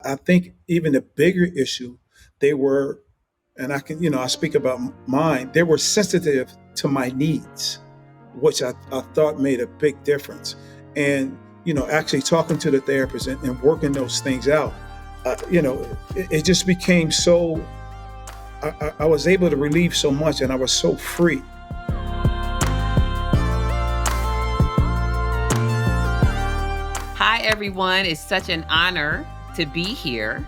I think even the bigger issue, they were, and I can, I speak about mine, they were sensitive to my needs, which I thought made a big difference. And, actually talking to the therapist and working those things out, it just became so, I was able to relieve so much and I was so free. Hi, everyone. It's such an honor to be here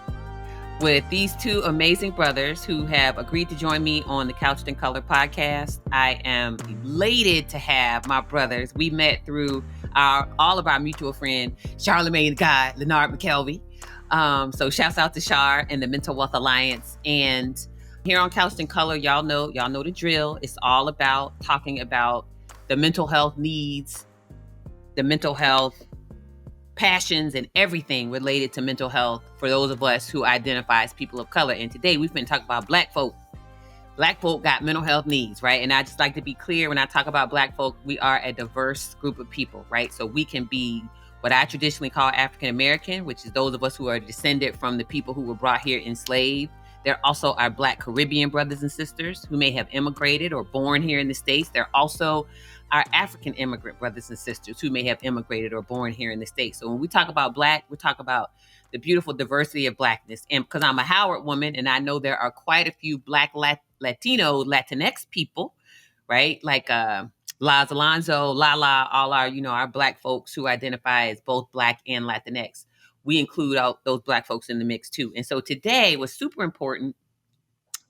with these two amazing brothers who have agreed to join me on the Couched in Color podcast. I am elated to have my brothers. We met through all of our mutual friend, Charlemagne God, Leonard McKelvey. So shouts out to Char and the Mental Wealth Alliance. And here on Couched in Color, y'all know the drill. It's all about talking about the mental health needs, the mental health passions, and everything related to mental health for those of us who identify as people of color. And today we've been talking about Black folk. Black folk got mental health needs, right? And I just like to be clear, when I talk about Black folk, we are a diverse group of people, right? So we can be what I traditionally call African American, which is those of us who are descended from the people who were brought here enslaved. There are also our Black Caribbean brothers and sisters who may have immigrated or born here in the States. There are also our African immigrant brothers and sisters who may have immigrated or born here in the States. So when we talk about Black, we talk about the beautiful diversity of Blackness. And because I'm a Howard woman, and I know there are quite a few Black Latino, Latinx people, right? Like Laz Alonso, Lala, all our, our Black folks who identify as both Black and Latinx. We include those Black folks in the mix too. And so today what's super important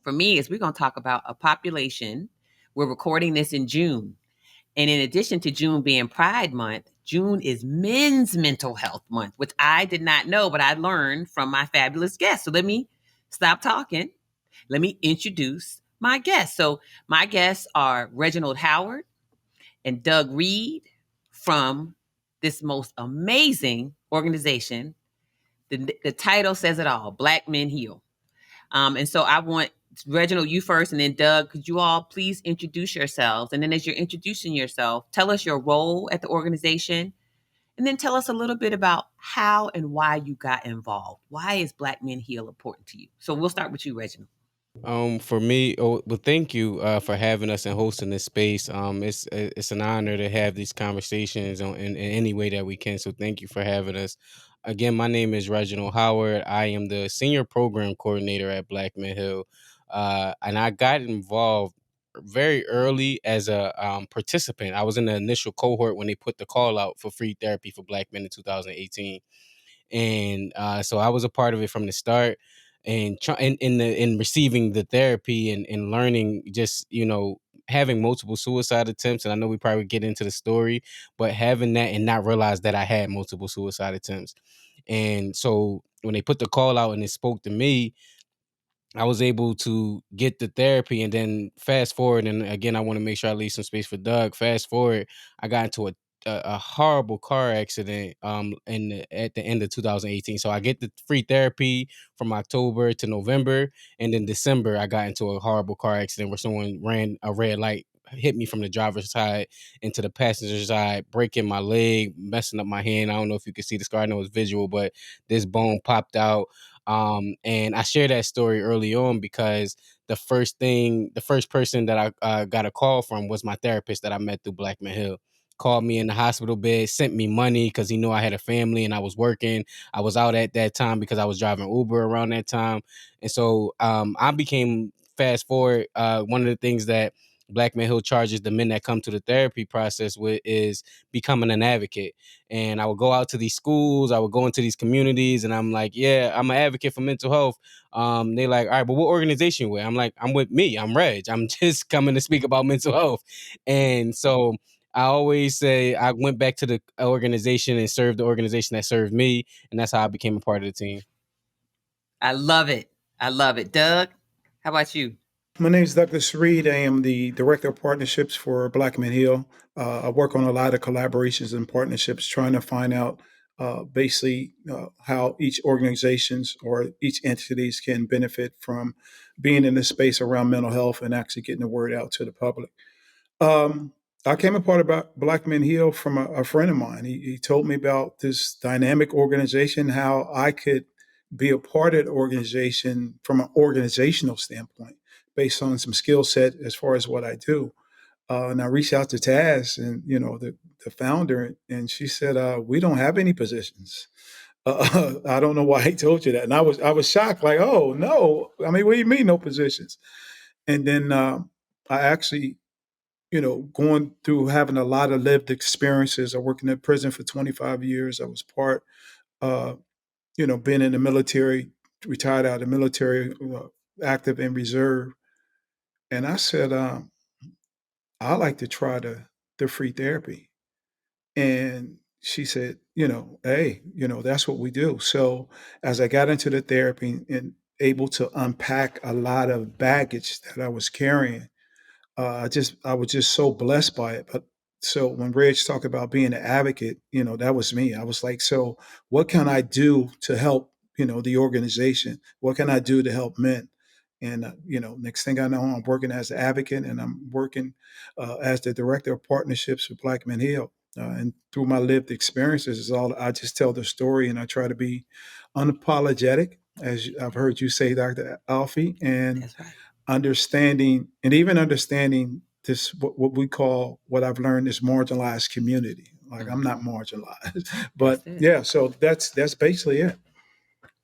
for me is we're going to talk about a population. We're recording this in June. And in addition to June being Pride Month, June is Men's Mental Health Month, which I did not know, but I learned from my fabulous guests. So let me stop talking. Let me introduce my guests. So my guests are Reginald Howard and Doug Reed from this most amazing organization. The title says it all, Black Men Heal. And so I want Reginald, you first, and then Doug, could you all please introduce yourselves? And then as you're introducing yourself, tell us your role at the organization, and then tell us a little bit about how and why you got involved. Why is Black Men Heal important to you? So we'll start with you, Reginald. For me, well, thank you for having us and hosting this space. It's an honor to have these conversations in any way that we can. So thank you for having us. Again, my name is Reginald Howard. I am the senior program coordinator at Black Men Hill, and I got involved very early as a participant. I was in the initial cohort when they put the call out for free therapy for Black men in 2018, and so I was a part of it from the start, and in receiving the therapy and learning, just having multiple suicide attempts. And I know we probably get into the story, but having that and not realize that I had multiple suicide attempts. And so when they put the call out and it spoke to me, I was able to get the therapy. And then fast forward, and again, I want to make sure I leave some space for Doug. Fast forward, I got into a horrible car accident at the end of 2018. So I get the free therapy from October to November, and then December I got into a horrible car accident where someone ran a red light, hit me from the driver's side into the passenger side, breaking my leg, messing up my hand. I don't know if you can see the scar. I know it's visual, but this bone popped out. And I share that story early on because the first person that I got a call from was my therapist that I met through Black Men Hill. Called me in the hospital bed, sent me money because he knew I had a family and I was working. I was out at that time because I was driving Uber around that time. And so I became, fast forward, one of the things that Black Men Hill charges the men that come to the therapy process with is becoming an advocate. And I would go out to these schools, I would go into these communities, and I'm like, yeah, I'm an advocate for mental health. They like, all right, but what organization you with? I'm like, I'm with me. I'm Reg. I'm just coming to speak about mental health. And so I always say I went back to the organization and served the organization that served me, and that's how I became a part of the team. I love it. I love it. Doug, how about you? My name is Douglas Reed. I am the Director of Partnerships for Black Men Heal. I work on a lot of collaborations and partnerships, trying to find out basically how each organizations or each entities can benefit from being in the space around mental health and actually getting the word out to the public. Um, I came a part about Black Men Heal from a friend of mine. He told me about this dynamic organization, how I could be a part of the organization from an organizational standpoint, based on some skill set as far as what I do. And I reached out to Taz and the founder, and she said, "We don't have any positions." I don't know why he told you that, and I was shocked, like, "Oh no, I mean, what do you mean no positions?" And then I actually, going through having a lot of lived experiences. I worked in a prison for 25 years. I was part, uh, being in the military, retired out of the military, active in reserve. And I said, I like to try the free therapy. And she said, hey, that's what we do. So as I got into the therapy and able to unpack a lot of baggage that I was carrying, I was just so blessed by it. But so when Reg talked about being an advocate, that was me. I was like, so what can I do to help, the organization? What can I do to help men? And next thing I know, I'm working as an advocate, and I'm working as the director of partnerships with Black Men Heal. And through my lived experiences, is all I just tell the story, and I try to be unapologetic, as I've heard you say, Dr. Alfie, and That's right. understanding, and even understanding this, what we call, what I've learned, is marginalized community. Like, I'm not Mhm. marginalized, That's but it. yeah. So that's basically it.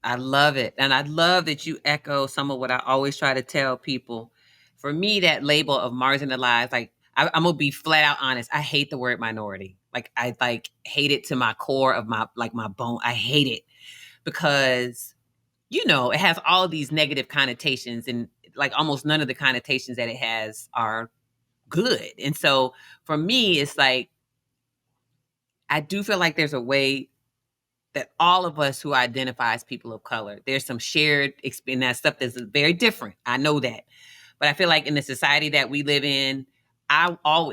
I love it. And I love that you echo some of what I always try to tell people. For me, that label of marginalized, like I'm gonna be flat out honest. I hate the word minority. Like I like hate it to my core of my bone. I hate it because it has all these negative connotations, and like almost none of the connotations that it has are good. And so for me, it's like I do feel like there's a way that all of us who identify as people of color, there's some shared experience, that stuff that's very different. I know that. But I feel like in the society that we live in,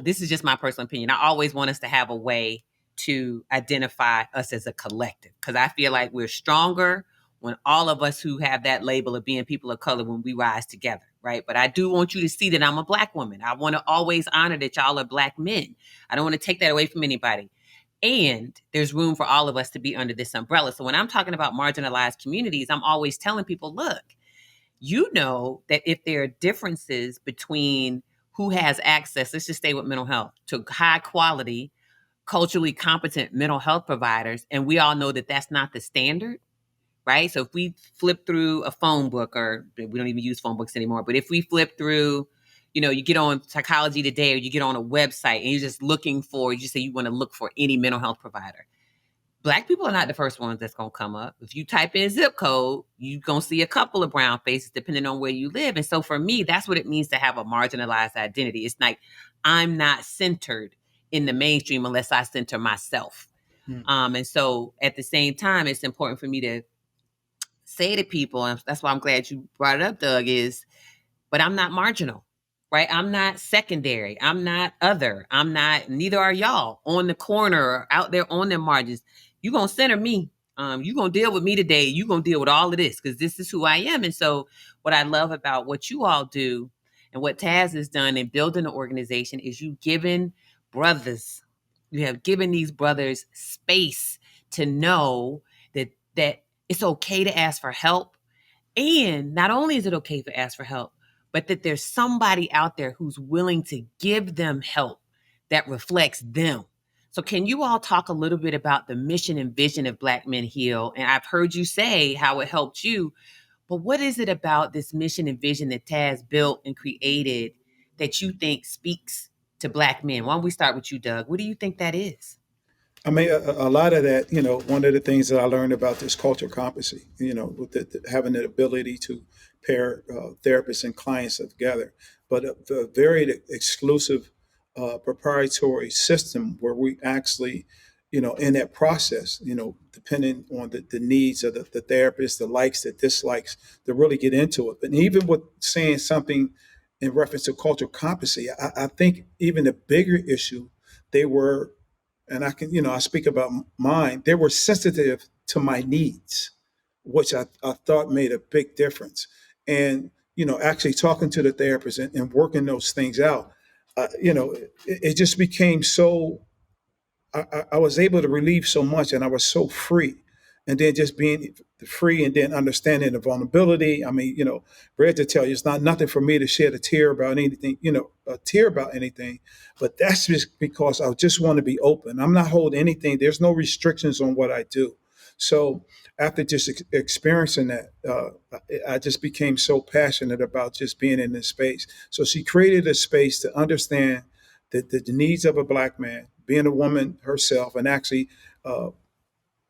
this is just my personal opinion. I always want us to have a way to identify us as a collective, because I feel like we're stronger when all of us who have that label of being people of color, when we rise together, right? But I do want you to see that I'm a Black woman. I want to always honor that y'all are Black men. I don't want to take that away from anybody. And there's room for all of us to be under this umbrella. So when I'm talking about marginalized communities, I'm always telling people, look, that if there are differences between who has access, let's just stay with mental health, to high quality, culturally competent mental health providers, and we all know that that's not the standard, right? So if we flip through a phone book, or we don't even use phone books anymore, but if we flip through, you get on Psychology Today, or you get on a website and you're just looking for, you just say you want to look for any mental health provider. Black people are not the first ones that's going to come up. If you type in zip code, you're going to see a couple of brown faces depending on where you live. And so for me, that's what it means to have a marginalized identity. It's like I'm not centered in the mainstream unless I center myself. Hmm. And so at the same time, it's important for me to say to people, and that's why I'm glad you brought it up, Doug, is but I'm not marginal, right? I'm not secondary. I'm not other. Neither are y'all on the corner or out there on the margins. You're going to center me. You're going to deal with me today. You're going to deal with all of this because this is who I am. And so, what I love about what you all do and what Taz has done in building the organization is you have given these brothers space to know that it's okay to ask for help, and not only is it okay to ask for help, but that there's somebody out there who's willing to give them help that reflects them. So, can you all talk a little bit about the mission and vision of Black Men Heal? And I've heard you say how it helped you, but what is it about this mission and vision that Taz built and created that you think speaks to Black men? Why don't we start with you, Doug? What do you think that is? I mean, a lot of that, one of the things that I learned about this cultural competency, with having the ability to pair therapists and clients together, but a very exclusive proprietary system where we actually, in that process, depending on the needs of the therapist, the likes, the dislikes, to really get into it. But even with saying something in reference to cultural competency, I think even the bigger issue, they were, and I can, I speak about mine, they were sensitive to my needs, which I thought made a big difference. And, actually talking to the therapist and working those things out, it just became so, I was able to relieve so much, and I was so free. And then just being free, and then understanding the vulnerability. I mean, Red to tell you, it's not nothing for me to shed a tear about anything, a tear about anything, but that's just because I just want to be open. I'm not holding anything. There's no restrictions on what I do. So after just experiencing that, I just became so passionate about just being in this space. So she created a space to understand the needs of a Black man, being a woman herself, and actually, uh,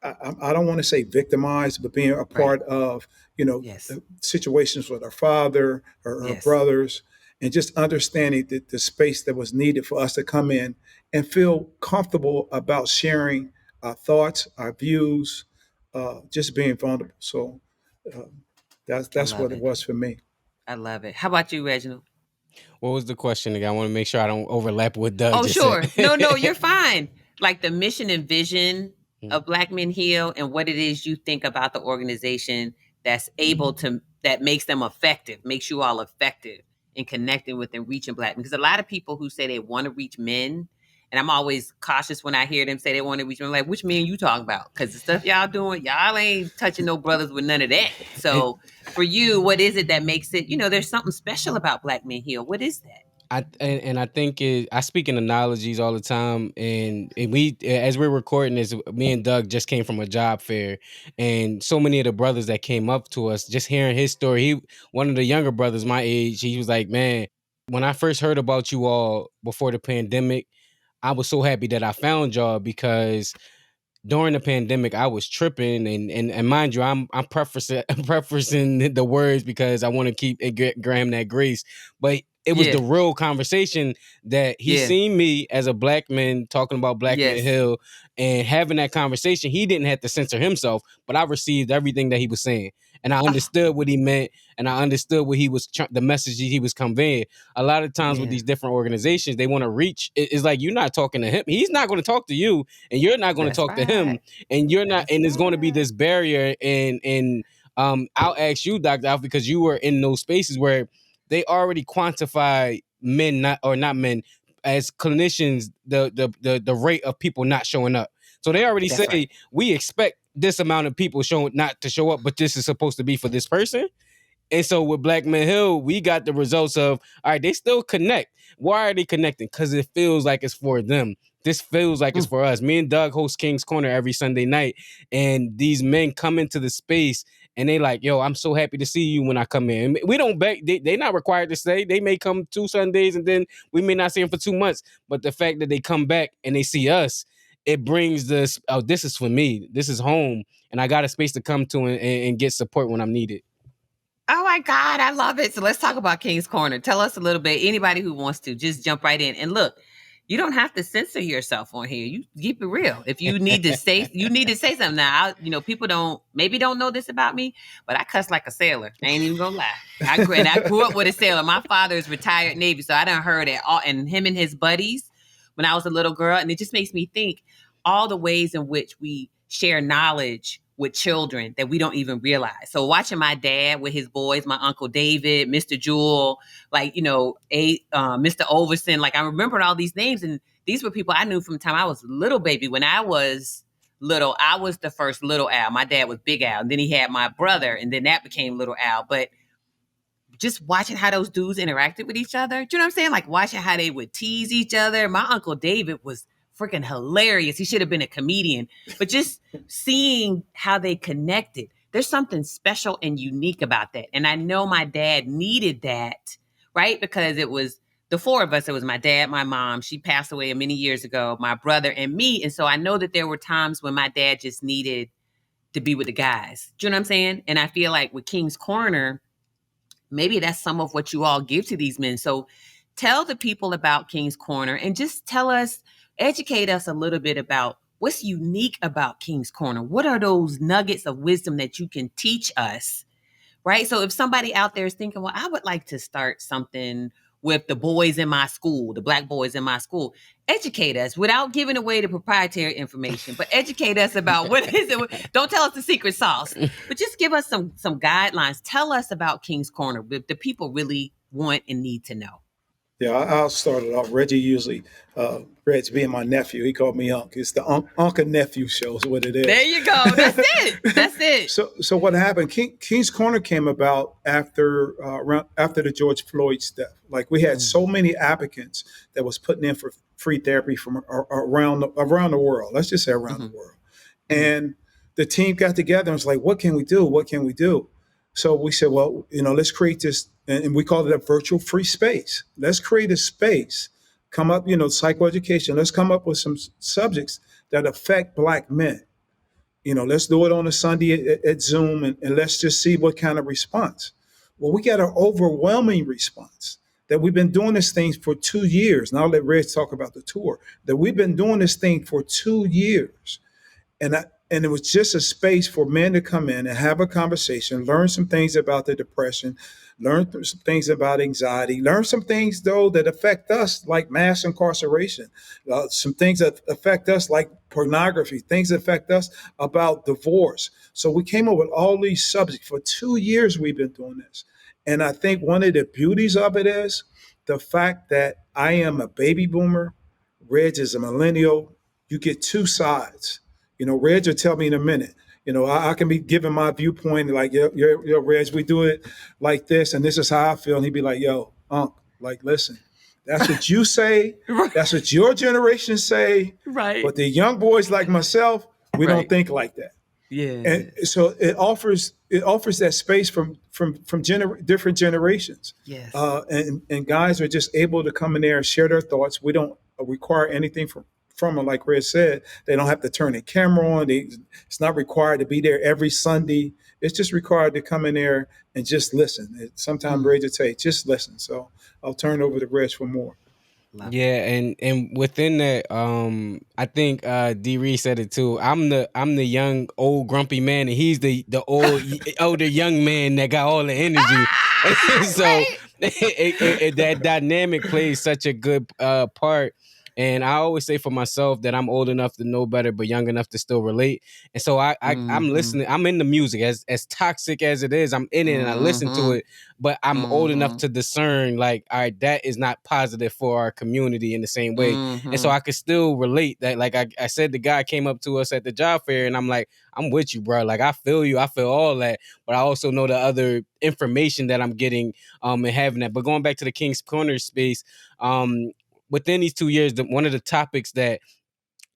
I don't want to say victimized, but being a Right. part of, Yes. situations with her father or her Yes. brothers, and just understanding the space that was needed for us to come in and feel comfortable about sharing our thoughts, our views, just being vulnerable. So uh, I that's love what it it. was for me. I love it. How about you, Reginald? What was the question again? I want to make sure I don't overlap what Doug Oh, just said. sure. No, you're fine. Like the mission and vision of Black Men Heal and what it is you think about the organization that's able to, that makes them effective, makes you all effective in connecting with and reaching Black men. Because a lot of people who say they want to reach men, and I'm always cautious when I hear them say they want to reach men, like, which men you talking about? Because the stuff y'all doing, y'all ain't touching no brothers with none of that. And So for you, what is it that makes it, there's something special about Black Men Heal? What is that? I think I speak in analogies all the time, and we, as we're recording this, me and Doug just came from a job fair, and so many of the brothers that came up to us, just hearing his story, one of the younger brothers my age, he was like, man, when I first heard about you all before the pandemic, I was so happy that I found y'all because during the pandemic, I was tripping, and mind you, I'm prefacing preferencing the words because I want to keep Graham that grace, but it was Yeah. the real conversation that he Yeah. seen me as a Black man talking about Black Men Yes. Hill and having that conversation. He didn't have to censor himself, but I received everything that he was saying, and I Oh, understood what he meant, and I understood what he was the message he was conveying. A lot of times with yeah. these different organizations, they want to reach. It's like you're not talking to him; he's not going to talk to you, and you're not going to That's talk to him, right. and you're not, That's and there's going to be right. this barrier. And I'll ask you, Dr. Alf, because you were in those spaces where they already quantify men, not men, as clinicians, the rate of people not showing up. So they already That's right. say we expect this amount of people showing not to show up, but this is supposed to be for this person. And so with Black Men Hill, we got the results of, all right, they still connect. Why are they connecting? Because it feels like it's for them. This feels like it's Mm, for us. Me and Doug host King's Corner every Sunday night. And these men come into the space and they like, yo, I'm so happy to see you when I come in. And we don't beg, they not required to stay. They may come 2 Sundays and then we may not see them for 2 months. But the fact that they come back and they see us, it brings this, oh, this is for me. This is home. And I got a space to come to and get support when I'm needed. oh my God, I love it. So let's talk about King's Corner. Tell us a little bit. Anybody who wants to, just jump right in. And look, you don't have to censor yourself on here. You keep it real. If you need to say, you need to say something. Now, people don't know this about me, but I cuss like a sailor. I ain't even gonna lie. I grew up with a sailor. My father is retired Navy, so I done heard it all. And him and his buddies when I was a little girl, and it just makes me think all the ways in which we share knowledge with children that we don't even realize. So watching my dad with his boys, my uncle David, Mr. Jewel, Mr. Overson, like I remembered all these names, and these were people I knew from the time I was a little baby. When I was little, I was the first little Al. My dad was Big Al, and then he had my brother, and then that became Little Al. But just watching how those dudes interacted with each other. Do you know what I'm saying? Like watching how they would tease each other. My Uncle David was freaking hilarious. He should have been a comedian. But just seeing how they connected, there's something special and unique about that. And I know my dad needed that, right? Because it was the four of us. It was my dad, my mom. She passed away many years ago, my brother, and me. And so I know that there were times when my dad just needed to be with the guys. Do you know what I'm saying? And I feel like with King's Corner, maybe that's some of what you all give to these men. So tell the people about King's Corner and just educate us a little bit about what's unique about King's Corner. What are those nuggets of wisdom that you can teach us, right? So if somebody out there is thinking, well, I would like to start something with the boys in my school, the Black boys in my school, educate us without giving away the proprietary information, but educate us about what is it. Don't tell us the secret sauce, but just give us some guidelines. Tell us about King's Corner, the people really want and need to know. Yeah, I'll start it off. Reggie usually, Reg being my nephew, he called me Unc. It's the Unc and Nephew show is what it There is. you go. That's it. That's it. So what happened? King's Corner came about after after the George Floyd's death. Like we had Mm, so many applicants that was putting in for free therapy from around the world. Let's just say around the hmm world. hmm And the team got together and was like, what can we do? What can we do? So we said, well, let's create this, and we called it a virtual free space. Let's create a space, come up, psychoeducation. Let's come up with some subjects that affect Black men. Let's do it on a Sunday at Zoom, and let's just see what kind of response. Well, we got an overwhelming response that we've been doing this thing for 2 years. Now I'll let Reg talk about the tour. That we've been doing this thing for 2 years, and it was just a space for men to come in and have a conversation, learn some things about the depression, learn some things about anxiety, learn some things though that affect us like mass incarceration, some things that affect us like pornography, things that affect us about divorce. So we came up with all these subjects for 2 years. We've been doing this, and I think one of the beauties of it is the fact that I am a baby boomer, Reg is a millennial. You get two sides. Reg will tell me in a minute. I can be giving my viewpoint like, yo, Reg, we do it like this, and this is how I feel. And he'd be like, yo, Unc, like, listen, that's what you say. Right. That's what your generation say. Right. But the young boys like myself, we don't Right. think like that. And Yes. so it offers that space from different generations, Yes. and guys are just able to come in there and share their thoughts. We don't require anything from them. Like Red said, they don't have to turn the camera on. It's not required to be there every Sunday. It's just required to come in there and just listen. Sometimes Mm, Red would say, just listen. So I'll turn over to Reg for more. love it. Yeah, and within that, I think D Reed said it too. I'm the young old grumpy man, and he's the older young man that got all the energy. So Right. that dynamic plays such a good part. And I always say for myself that I'm old enough to know better, but young enough to still relate. And so I'm Mm-hmm. listening. I'm in the music as toxic as it is. I'm in it and I listen to Mm-hmm. it, but I'm old enough Mm-hmm. to discern like, all right, that is not positive for our community in the same way. And so Mm-hmm. I could still relate that. Like I said, the guy came up to us at the job fair and I'm like, I'm with you, bro. Like I feel you. I feel all that. But I also know the other information that I'm getting and having that. But going back to the King's Corner space, within these 2 years, one of the topics that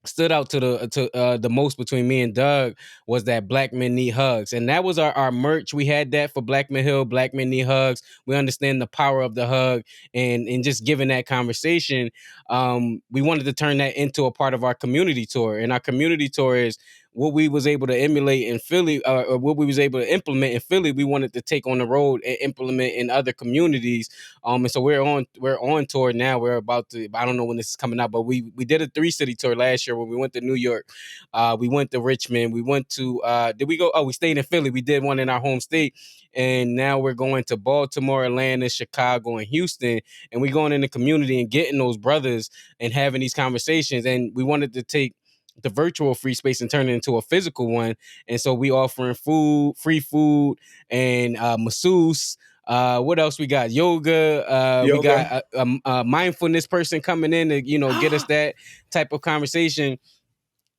stood out to the most between me and Doug was that Black men need hugs, and that was our merch. We had that for Black Men Hill. Black men need hugs. We understand the power of the hug, and just given that conversation, we wanted to turn that into a part of our community tour. And our community tour is what we was able to emulate in Philly, or what we was able to implement in Philly. We wanted to take on the road and implement in other communities. And so we're on tour now. We're about to. I don't know when this is coming out, but we did a 3-city tour last year when we went to New York. We went to Richmond. We went to. Did we go? Oh, we stayed in Philly. We did one in our home state, and now we're going to Baltimore, Atlanta, Chicago, and Houston. And we going in the community and getting those brothers and having these conversations. And we wanted to take the virtual free space and turn it into a physical one. And so we offering food, free food, and masseuse. What else we got? Yoga. We Yoga. got a mindfulness person coming in to get us that type of conversation.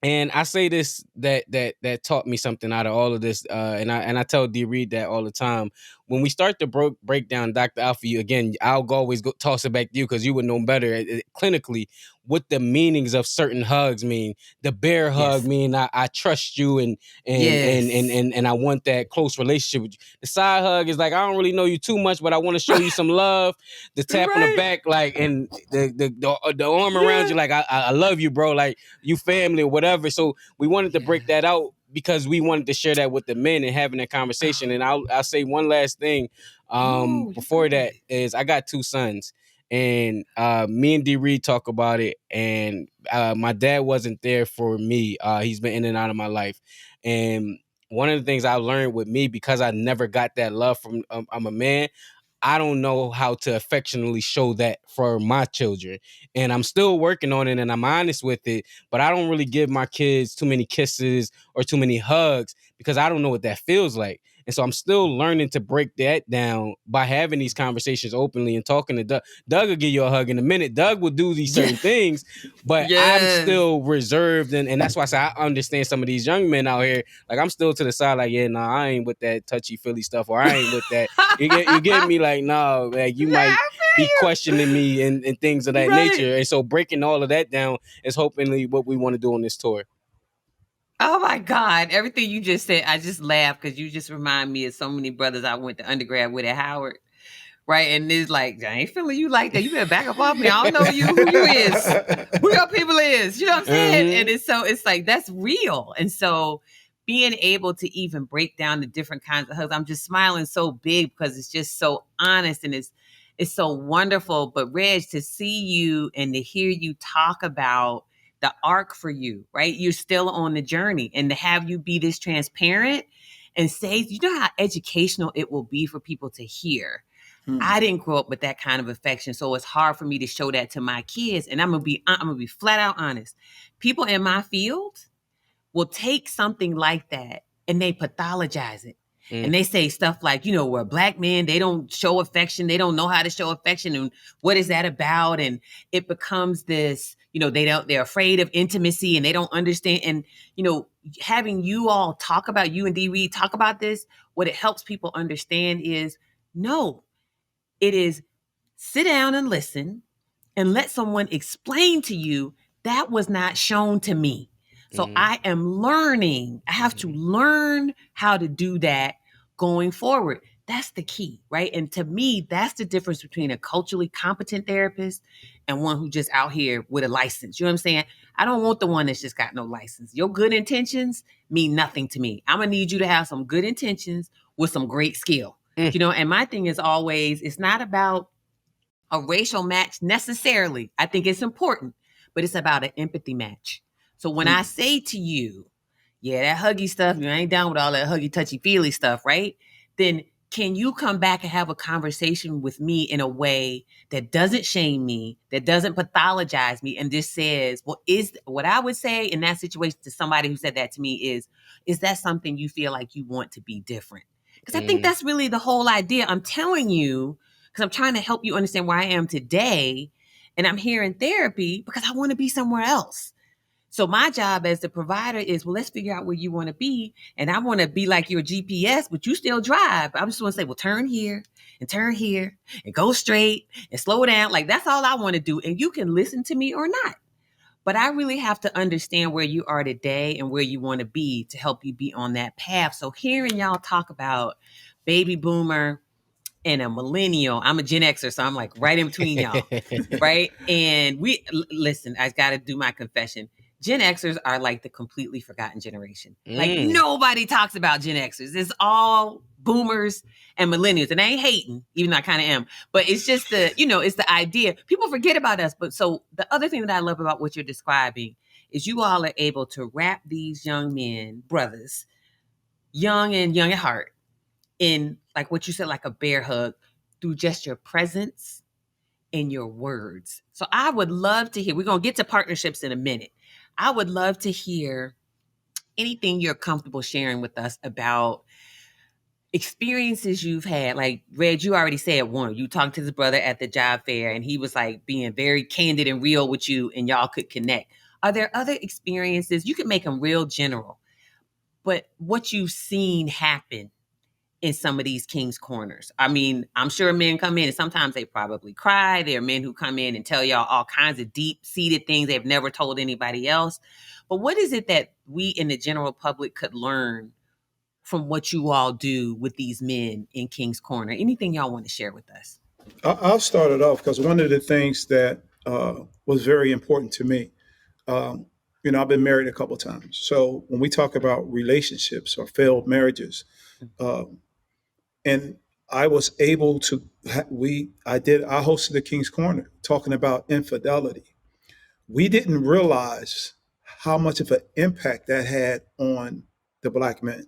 And I say this that taught me something out of all of this, and I tell D Reed that all the time. When we start to break down Dr. Alfiee again, I'll always toss it back to you because you would know better clinically what the meanings of certain hugs mean. The bear hug Yes. mean I trust you Yes. and I want that close relationship with you. The side hug is like I don't really know you too much, but I want to show you some love. The tap on the Right. back, like, and the arm around Yeah. you, like I love you, bro. Like you family or whatever. So we wanted to break Yeah. that out because we wanted to share that with the men and having that conversation. And I'll say one last thing. Oh, you go Before that ahead. is I got two sons. And me and D Reed talk about it. And my dad wasn't there for me. He's been in and out of my life. And one of the things I learned with me, because I never got that love from I'm a man, I don't know how to affectionately show that for my children. And I'm still working on it and I'm honest with it, but I don't really give my kids too many kisses or too many hugs because I don't know what that feels like. And so I'm still learning to break that down by having these conversations openly and talking to Doug. Doug will give you a hug in a minute. Doug will do these certain things, but I'm Yes. still reserved. And that's why I say I understand some of these young men out here. Like, I'm still to the side, like, yeah, nah, I ain't with that touchy feely stuff, or I ain't with that. You get me? Like, no, like, you might be questioning me and things of that Right. nature. And so breaking all of that down is hopefully what we want to do on this tour. Oh my God. Everything you just said, I just laughed because you just remind me of so many brothers I went to undergrad with at Howard. Right. And it's like, I ain't feeling you like that. You better back up off me. I don't know who you is. Who your people is. You know what I'm saying? And it's like, that's real. And so being able to even break down the different kinds of hugs, I'm just smiling so big because it's just so honest and it's so wonderful. But Reg, to see you and to hear you talk about the arc for you, right? You're still on the journey, and to have you be this transparent and say, you know how educational it will be for people to hear. I didn't grow up with that kind of affection, so it's hard for me to show that to my kids. And I'm gonna be flat out honest. People in my field will take something like that and they pathologize it. And they say stuff like, we're black men, they don't show affection, they don't know how to show affection, and what is that about? And it becomes this, they're afraid of intimacy and they don't understand. And, having you all talk about, you and D Reed talk about this, what it helps people understand is no. It is sit down and listen and let someone explain to you that was not shown to me. So I am learning. I have to learn how to do that going forward. That's the key, right? And to me, that's the difference between a culturally competent therapist and one who just out here with a license. You know what I'm saying? I don't want the one that's just got no license. Your good intentions mean nothing to me. I'm going to need you to have some good intentions with some great skill. And my thing is always, it's not about a racial match necessarily. I think it's important, but it's about an empathy match. So when I say to you, yeah, that huggy stuff, you ain't down with all that huggy, touchy, feely stuff, right? Then can you come back and have a conversation with me in a way that doesn't shame me, that doesn't pathologize me, and just says, well, is what I would say in that situation to somebody who said that to me is that something you feel like you want to be different? Because I think that's really the whole idea. I'm telling you, because I'm trying to help you understand where I am today. And I'm here in therapy because I want to be somewhere else. So my job as the provider is, well, let's figure out where you want to be. And I want to be like your GPS, but you still drive. I just want to say, well, turn here and go straight and slow down. Like, that's all I want to do. And you can listen to me or not. But I really have to understand where you are today and where you want to be to help you be on that path. So hearing y'all talk about baby boomer and a millennial, I'm a Gen Xer, so I'm like right in between y'all, right? And listen, I got to do my confession. Gen Xers are like the completely forgotten generation. Like nobody talks about Gen Xers. It's all boomers and millennials. And I ain't hating, even though I kind of am. But it's just it's the idea. People forget about us. But so the other thing that I love about what you're describing is you all are able to wrap these young men, brothers, young at heart, in like what you said, like a bear hug, through just your presence and your words. So I would love to hear, we're going to get to partnerships in a minute. I would love to hear anything you're comfortable sharing with us about experiences you've had. Like, Reg, you already said one. You talked to his brother at the job fair and he was like being very candid and real with you and y'all could connect. Are there other experiences? You can make them real general, but what you've seen happen in some of these King's Corners. I mean, I'm sure men come in and sometimes they probably cry. There are men who come in and tell y'all all kinds of deep-seated things they've never told anybody else. But what is it that we in the general public could learn from what you all do with these men in King's Corner? Anything y'all want to share with us? I'll start it off because one of the things that was very important to me, I've been married a couple of times. So when we talk about relationships or failed marriages, and I was able to, I hosted the King's Corner talking about infidelity. We didn't realize how much of an impact that had on the black men.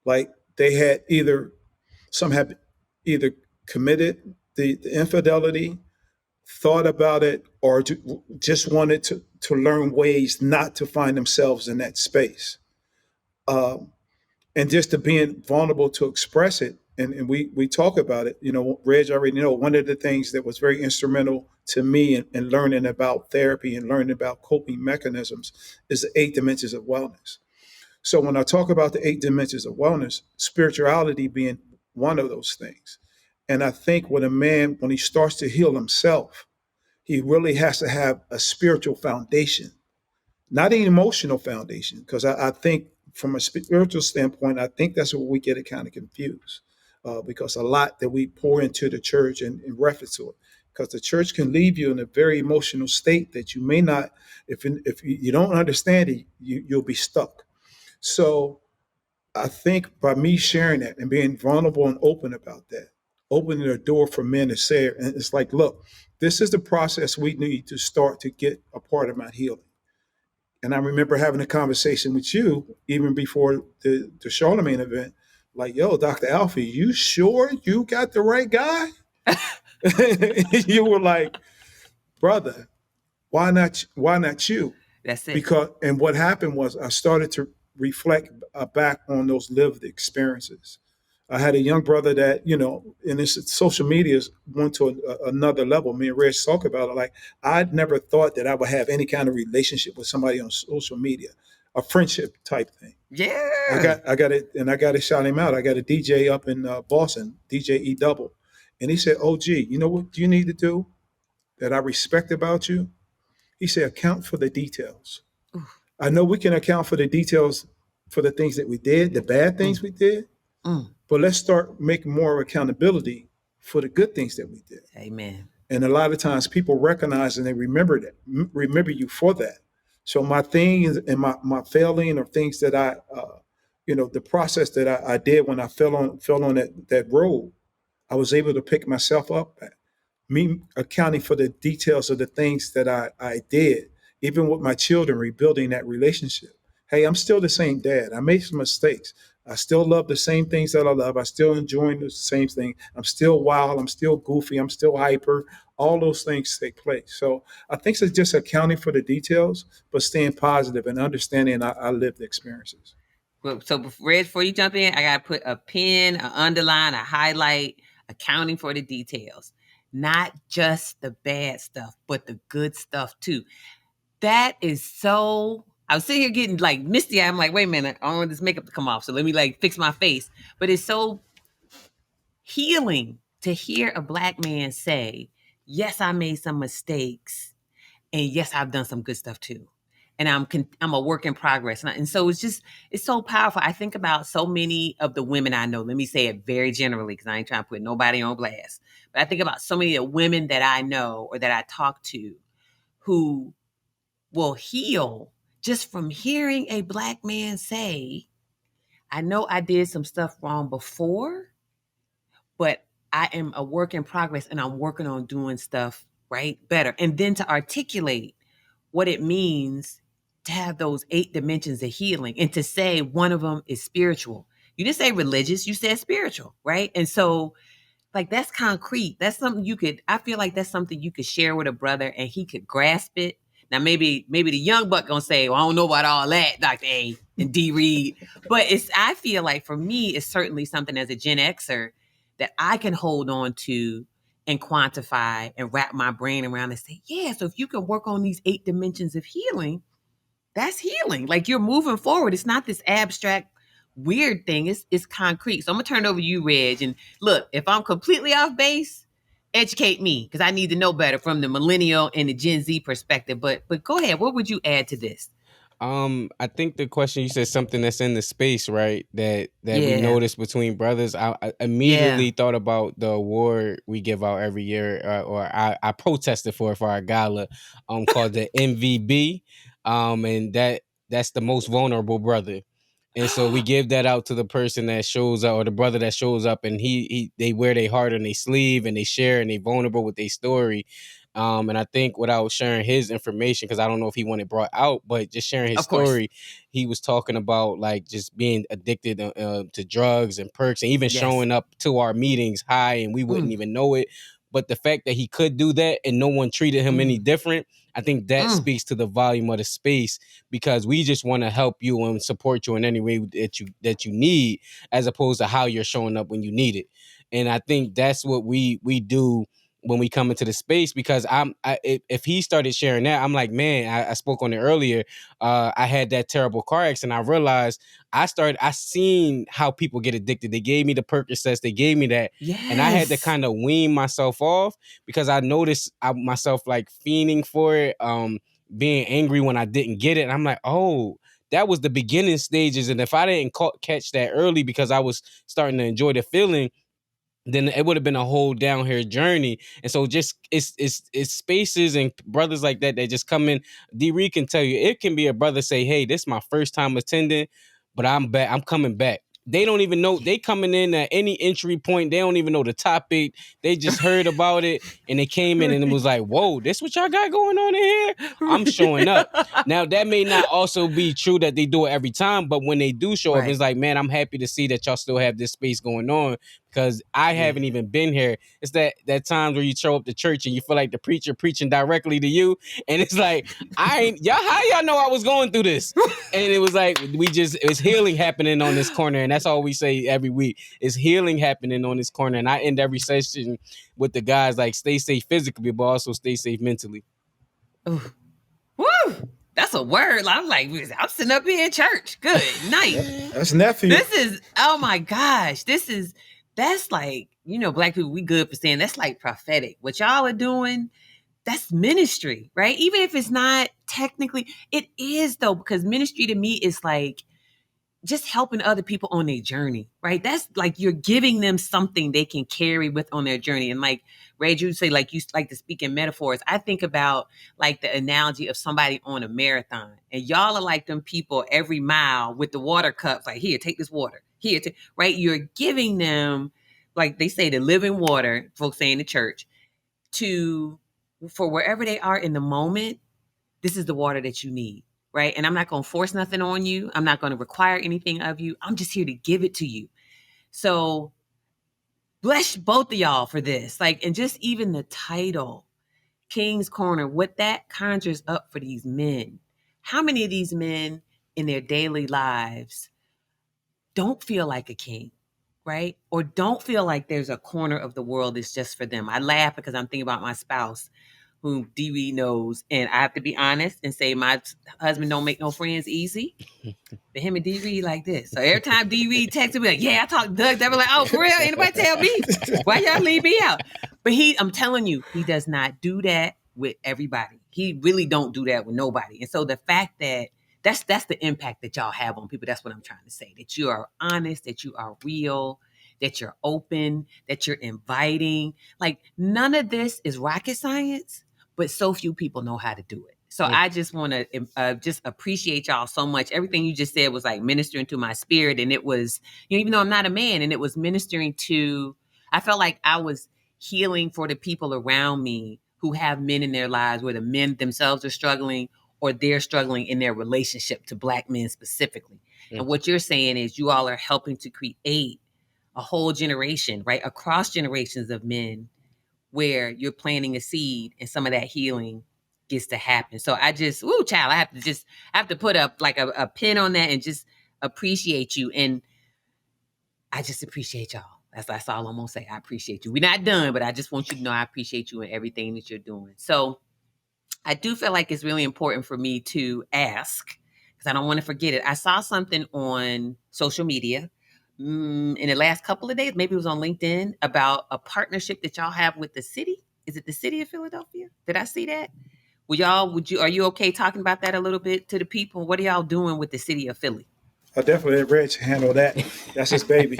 Like they had some had either committed the infidelity, thought about it, or just wanted to learn ways not to find themselves in that space. Um, and just to being vulnerable to express it. And we talk about it. Reg already know one of the things that was very instrumental to me in learning about therapy and learning about coping mechanisms is the 8 dimensions of wellness. So when I talk about the 8 dimensions of wellness, spirituality being one of those things. And I think when a man, when he starts to heal himself, he really has to have a spiritual foundation, not an emotional foundation, because I think from a spiritual standpoint, I think that's where we get it kind of confused, because a lot that we pour into the church and in reference to it, because the church can leave you in a very emotional state that you may not, if you don't understand it, you'll be stuck. So I think by me sharing that and being vulnerable and open about that, opening the door for men to say it, and it's like, look, this is the process we need to start to get a part of my healing. And I remember having a conversation with you even before the Charlemagne event, like, yo, Dr. Alfiee, you sure you got the right guy? You were like, brother, why not you? That's it. Because and what happened was I started to reflect back on those lived experiences. I had a young brother that, in his social media went to another level. Me and Reg talk about it. Like, I'd never thought that I would have any kind of relationship with somebody on social media, a friendship type thing. I Yeah. got I got it, and I got to shout him out. I got a DJ up in Boston, DJ E Double, and he said, "OG, you know what you need to do that I respect about you?" He said, "Account for the details." Oof. I know we can account for the details for the things that we did, the bad things Mm, we did, mm. but let's start making more accountability for the good things that we did. Amen. And a lot of times people recognize and they remember that, remember you for that. So my thing is, and my failing or things that the process that I did when I fell on that road, I was able to pick myself up, me accounting for the details of the things that I did, even with my children, rebuilding that relationship. Hey, I'm still the same dad. I made some mistakes. I still love the same things that I love. I still enjoy the same thing. I'm still wild. I'm still goofy. I'm still hyper. All those things take place. So I think it's just accounting for the details, but staying positive and understanding I lived experiences. Well, so Reg, before you jump in, I gotta put a pin, an underline, a highlight, accounting for the details. Not just the bad stuff, but the good stuff too. That is so. I was sitting here getting like misty. I'm like, wait a minute, I don't want this makeup to come off. So let me like fix my face. But it's so healing to hear a black man say, yes, I made some mistakes. And yes, I've done some good stuff too. And I'm a work in progress. And so it's so powerful. I think about so many of the women I know. Let me say it very generally because I ain't trying to put nobody on blast. But I think about so many of the women that I know or that I talk to who will heal just from hearing a black man say, I know I did some stuff wrong before, but I am a work in progress and I'm working on doing stuff right better. And then to articulate what it means to have those 8 dimensions of healing and to say one of them is spiritual. You didn't say religious, you said spiritual, right? And so like that's concrete. That's something you could I feel like that's something you could share with a brother and he could grasp it. Now maybe the young buck gonna say, well, I don't know about all that, Dr. A and D Reed. But I feel like for me, it's certainly something as a Gen Xer that I can hold on to and quantify and wrap my brain around and say, yeah, so if you can work on these 8 dimensions of healing, that's healing. Like you're moving forward. It's not this abstract weird thing. It's concrete. So I'm gonna turn it over to you, Reg. And look, if I'm completely off base, educate me because I need to know better from the millennial and the Gen Z perspective. But go ahead. What would you add to this? I think the question, you said something that's in the space, right? That we Yeah. notice between brothers. I Yeah. immediately thought about the award we give out every year, or I protested for our gala, called the MVB, and that's the most vulnerable brother. And so we give that out to the person that shows up, or the brother that shows up, and they wear their heart on their sleeve, and they share, and they vulnerable with their story. And I think without sharing his information, because I don't know if he wanted brought out, but just sharing his Of course. story, he was talking about like just being addicted to drugs and perks, and even Yes. showing up to our meetings high, and we wouldn't Mm. even know it. but the fact that he could do that and no one treated him any different, I think that Mm. speaks to the volume of the space, because we just want to help you and support you in any way that you need, as opposed to how you're showing up when you need it. And I think that's what we do when we come into the space, because if he started sharing that, I'm like, man, I spoke on it earlier. I had that terrible car accident. I realized I seen how people get addicted. They gave me the Percocets, they gave me that, and I had to Yes. kind of wean myself off, because I noticed myself like fiending for it, being angry when I didn't get it. And I'm like, oh, that was the beginning stages. And if I didn't catch that early, because I was starting to enjoy the feeling, then it would have been a whole downhill journey. And so just it's spaces and brothers like that just come in. D Reed can tell you, it can be a brother say, hey, this is my first time attending, but I'm back, I'm coming back. They don't even know, they coming in at any entry point, they don't even know the topic, they just heard about it and they came in and it was like, whoa, this what y'all got going on in here, I'm showing up. Now that may not also be true that they do it every time, but when they do show up, Right. it's like, man, I'm happy to see that y'all still have this space going on, because I Yeah. haven't even been here. It's that times where you show up to church and you feel like the preacher preaching directly to you, and it's like, I ain't y'all. How y'all know I was going through this? And it was like, it's healing happening on this corner, and that's all we say every week. It's healing happening on this corner, and I end every session with the guys like, stay safe physically, but also stay safe mentally. Ooh. Woo! That's a word. I'm like, I'm sitting up here in church. Good night. That's nephew. This is, oh my gosh. That's like, Black people, we good for saying that's like prophetic. What y'all are doing, that's ministry, right? Even if it's not technically, it is though, because ministry to me is like just helping other people on their journey, right? That's like you're giving them something they can carry with on their journey. And like Ray, you say, like you like to speak in metaphors. I think about like the analogy of somebody on a marathon, and y'all are like them people every mile with the water cups. Like, here, take this water. Here, right? You're giving them, like they say, the living water. Folks say in the church, to for wherever they are in the moment. This is the water that you need, right? And I'm not going to force nothing on you. I'm not going to require anything of you. I'm just here to give it to you. So bless both of y'all for this. Like, and just even the title, King's Corner, what that conjures up for these men. How many of these men in their daily lives don't feel like a king, right? Or don't feel like there's a corner of the world that's just for them? I laugh because I'm thinking about my spouse, whom DB knows, and I have to be honest and say my husband don't make no friends easy. But him and D Reed like this. So every time D Reed texts me, like, yeah, I talked to Doug. They were like, oh, for real? Anybody tell me? Why y'all leave me out? But I'm telling you, he does not do that with everybody. He really don't do that with nobody. And so the fact that that's the impact that y'all have on people. That's what I'm trying to say. That you are honest, that you are real, that you're open, that you're inviting. Like, none of this is rocket science, but so few people know how to do it. So I just want to just appreciate y'all so much. Everything you just said was like ministering to my spirit. And it was, even though I'm not a man, and it was ministering to, I felt like I was healing for the people around me who have men in their lives where the men themselves are struggling, or they're struggling in their relationship to Black men specifically. And what you're saying is you all are helping to create a whole generation, right? Across generations of men, where you're planting a seed and some of that healing gets to happen. So I just, child, I have to put up like a pin on that and just appreciate you. And I just appreciate y'all. That's all I'm gonna say. I appreciate you. We're not done, but I just want you to know I appreciate you and everything that you're doing. So I do feel like it's really important for me to ask, because I don't want to forget it. I saw something on social media in the last couple of days, maybe it was on LinkedIn, about a partnership that y'all have with the city. Is it the city of Philadelphia? Did I see that? Are you okay talking about that a little bit to the people? What are y'all doing with the city of Philly? I definitely let Reg handle that. That's his baby.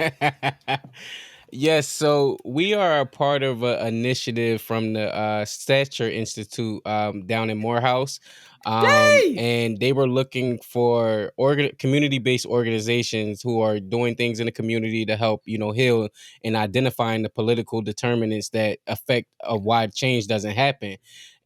Yes, so we are a part of an initiative from the Stature Institute down in Morehouse. Yay! And they were looking for community-based organizations who are doing things in the community to help, heal and identifying the political determinants that affect why change doesn't happen.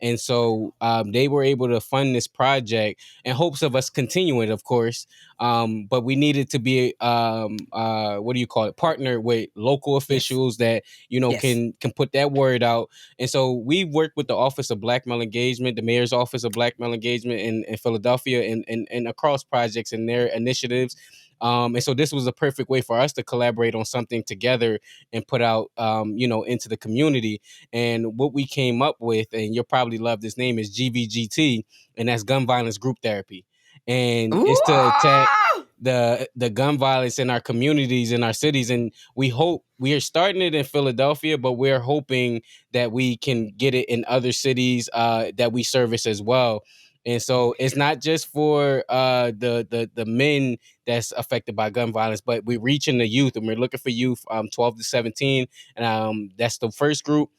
And so they were able to fund this project in hopes of us continuing, of course. But we needed to be what do you call it, partner with local Yes. officials that Yes. can put that word out. And so we worked with the Office of Black Male Engagement, the Mayor's Office of Black Male Engagement in Philadelphia, and across projects and their initiatives. And so this was a perfect way for us to collaborate on something together and put out, into the community. And what we came up with, and you'll probably love this name, is GVGT, and that's gun violence group therapy. And Ooh. it's to attack the gun violence in our communities, in our cities. And we are starting it in Philadelphia, but we're hoping that we can get it in other cities that we service as well. And so it's not just for the men that's affected by gun violence, but we're reaching the youth, and we're looking for youth 12 to 17, and that's the first group.